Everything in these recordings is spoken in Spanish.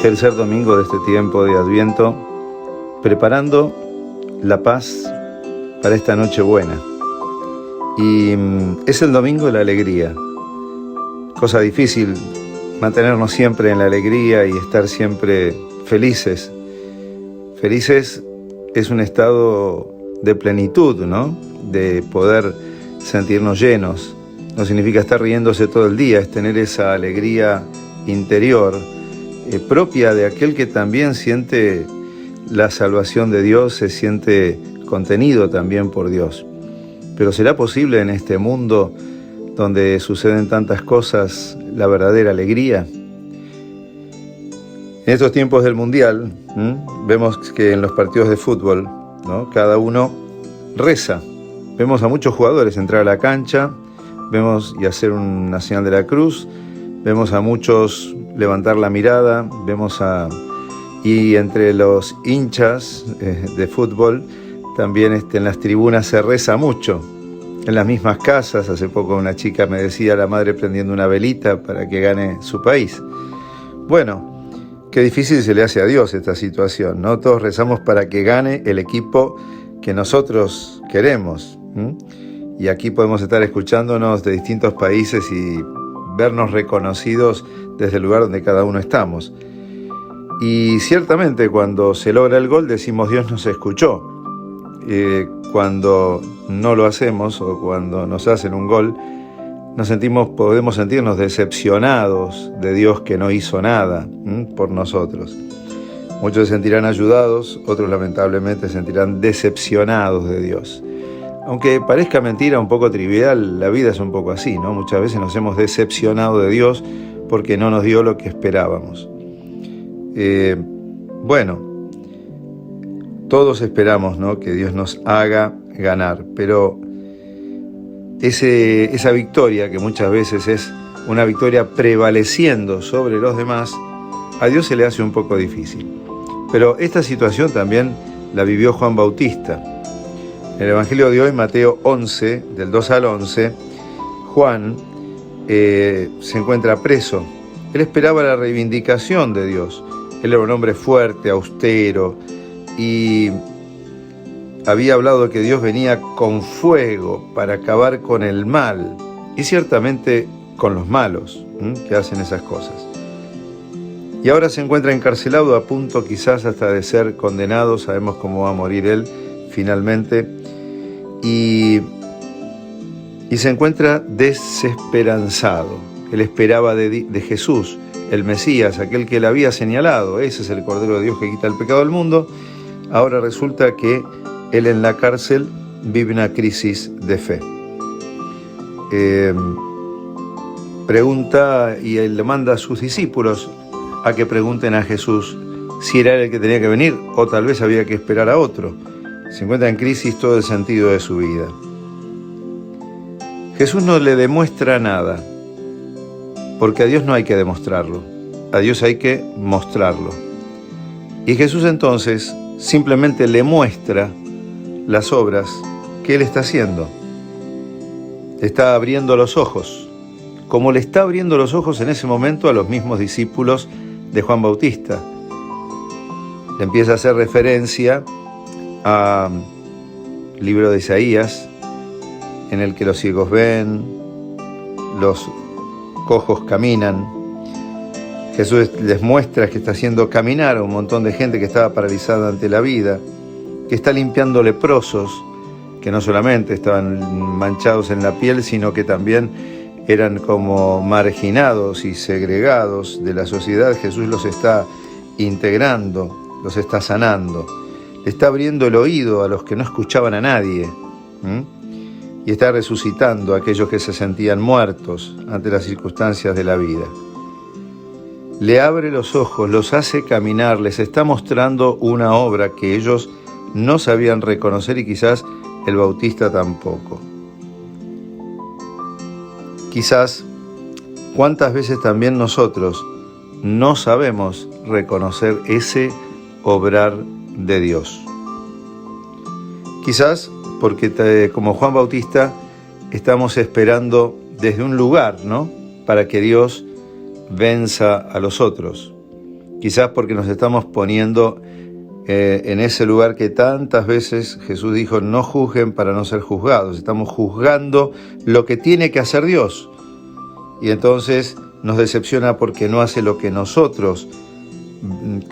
tercer domingo de este tiempo de Adviento, preparando la paz para esta noche buena. Y es el domingo de la alegría. Cosa difícil mantenernos siempre en la alegría y estar siempre felices. Felices es un estado de plenitud, ¿no? De poder sentirnos llenos. No significa estar riéndose todo el día, es tener esa alegría interior propia de aquel que también siente la salvación de Dios, se siente contenido también por Dios. Pero ¿será posible en este mundo donde suceden tantas cosas la verdadera alegría? En estos tiempos del Mundial, vemos que en los partidos de fútbol, ¿no? Cada uno reza. Vemos a muchos jugadores entrar a la cancha, vemos y hacer una señal de la cruz, vemos a muchos levantar la mirada, y entre los hinchas de fútbol también en las tribunas se reza mucho. En las mismas casas, hace poco una chica me decía, la madre prendiendo una velita para que gane su país. Bueno, qué difícil se le hace a Dios esta situación, ¿no? Todos rezamos para que gane el equipo que nosotros queremos. Y aquí podemos estar escuchándonos de distintos países y vernos reconocidos desde el lugar donde cada uno estamos. Y ciertamente cuando se logra el gol decimos Dios nos escuchó. Cuando no lo hacemos o cuando nos hacen un gol, podemos sentirnos decepcionados de Dios que no hizo nada por nosotros. Muchos se sentirán ayudados, otros lamentablemente se sentirán decepcionados de Dios. Aunque parezca mentira, un poco trivial, la vida es un poco así, ¿no? Muchas veces nos hemos decepcionado de Dios porque no nos dio lo que esperábamos. Todos esperamos, ¿no? Que Dios nos haga ganar, pero esa victoria, que muchas veces es una victoria prevaleciendo sobre los demás, a Dios se le hace un poco difícil. Pero esta situación también la vivió Juan Bautista. En el Evangelio de hoy, Mateo 11, del 2 al 11, Juan se encuentra preso. Él esperaba la reivindicación de Dios. Él era un hombre fuerte, austero, y había hablado que Dios venía con fuego para acabar con el mal, y ciertamente con los malos que hacen esas cosas. Y ahora se encuentra encarcelado, a punto quizás hasta de ser condenado. Sabemos cómo va a morir él finalmente, y se encuentra desesperanzado. Él esperaba de Jesús, el Mesías, aquel que él había señalado. Ese es el Cordero de Dios que quita el pecado del mundo. Ahora resulta que él en la cárcel vive una crisis de fe. Pregunta, y él le manda a sus discípulos a que pregunten a Jesús si era él el que tenía que venir o tal vez había que esperar a otro. Se encuentra en crisis todo el sentido de su vida. Jesús no le demuestra nada, porque a Dios no hay que demostrarlo, a Dios hay que mostrarlo. Y Jesús entonces simplemente le muestra las obras que Él está haciendo. Le está abriendo los ojos, como le está abriendo los ojos en ese momento a los mismos discípulos de Juan Bautista. Le empieza a hacer referencia al libro de Isaías, en el que los ciegos ven, los cojos caminan. Jesús les muestra que está haciendo caminar a un montón de gente que estaba paralizada ante la vida, que está limpiando leprosos, que no solamente estaban manchados en la piel, sino que también eran como marginados y segregados de la sociedad. Jesús los está integrando, los está sanando. Le está abriendo el oído a los que no escuchaban a nadie, y está resucitando a aquellos que se sentían muertos ante las circunstancias de la vida. Le abre los ojos, los hace caminar, les está mostrando una obra que ellos no sabían reconocer y quizás el Bautista tampoco. Quizás, ¿cuántas veces también nosotros no sabemos reconocer ese obrar de Dios? Quizás porque como Juan Bautista estamos esperando desde un lugar, ¿no? Para que Dios venza a los otros. Quizás porque nos estamos poniendo en ese lugar que tantas veces Jesús dijo, no juzguen para no ser juzgados. Estamos juzgando lo que tiene que hacer Dios. Y entonces nos decepciona porque no hace lo que nosotros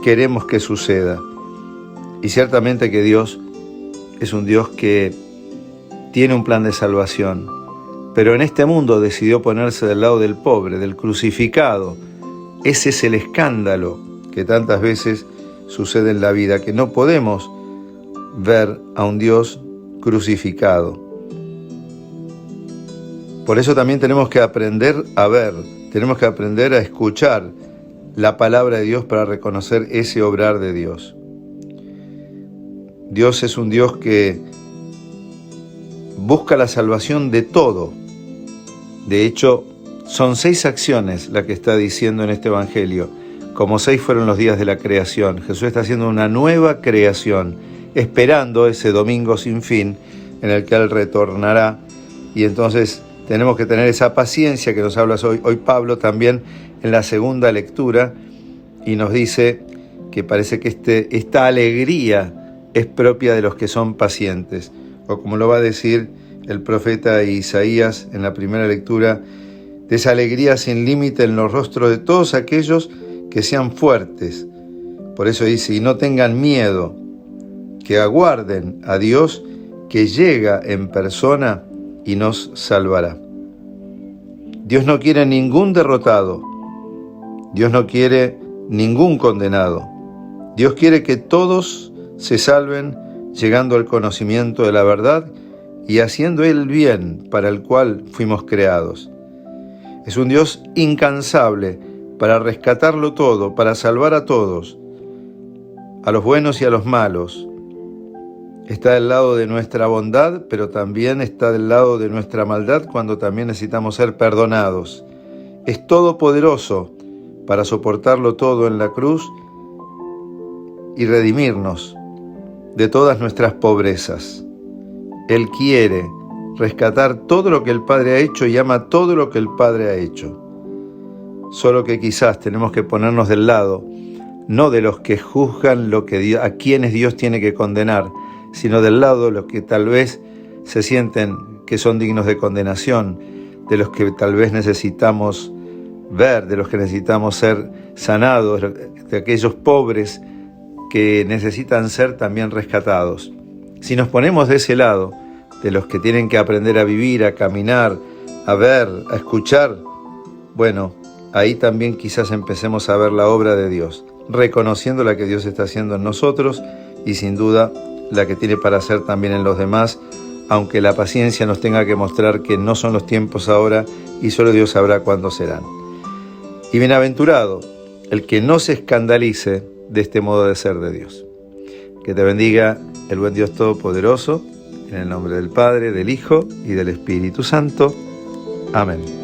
queremos que suceda. Y ciertamente que Dios es un Dios que tiene un plan de salvación, pero en este mundo decidió ponerse del lado del pobre, del crucificado. Ese es el escándalo que tantas veces sucede en la vida, que no podemos ver a un Dios crucificado. Por eso también tenemos que aprender a ver, tenemos que aprender a escuchar la palabra de Dios para reconocer ese obrar de Dios. Dios es un Dios que busca la salvación de todo. De hecho, son 6 acciones las que está diciendo en este Evangelio. Como 6 fueron los días de la creación. Jesús está haciendo una nueva creación, esperando ese domingo sin fin en el que Él retornará. Y entonces tenemos que tener esa paciencia que nos habla hoy Pablo también en la segunda lectura, y nos dice que parece que esta alegría es propia de los que son pacientes. O como lo va a decir el profeta Isaías en la primera lectura, de esa alegría sin límite en los rostros de todos aquellos que sean fuertes. Por eso dice, y no tengan miedo, que aguarden a Dios que llega en persona y nos salvará. Dios no quiere ningún derrotado. Dios no quiere ningún condenado. Dios quiere que todos se salven llegando al conocimiento de la verdad y haciendo el bien para el cual fuimos creados. Es un Dios incansable para rescatarlo todo, para salvar a todos, a los buenos y a los malos. Está del lado de nuestra bondad, pero también está del lado de nuestra maldad cuando también necesitamos ser perdonados. Es todopoderoso para soportarlo todo en la cruz y redimirnos de todas nuestras pobrezas. Él quiere rescatar todo lo que el Padre ha hecho y ama todo lo que el Padre ha hecho. Solo que quizás tenemos que ponernos del lado, no de los que juzgan a quienes Dios tiene que condenar, sino del lado de los que tal vez se sienten que son dignos de condenación, de los que tal vez necesitamos ver, de los que necesitamos ser sanados, de aquellos pobres que necesitan ser también rescatados. Si nos ponemos de ese lado, de los que tienen que aprender a vivir, a caminar, a ver, a escuchar, bueno, ahí también quizás empecemos a ver la obra de Dios, reconociendo la que Dios está haciendo en nosotros y sin duda la que tiene para hacer también en los demás, aunque la paciencia nos tenga que mostrar que no son los tiempos ahora y solo Dios sabrá cuándo serán. Y bienaventurado el que no se escandalice de este modo de ser de Dios. Que te bendiga el buen Dios Todopoderoso, en el nombre del Padre, del Hijo y del Espíritu Santo. Amén.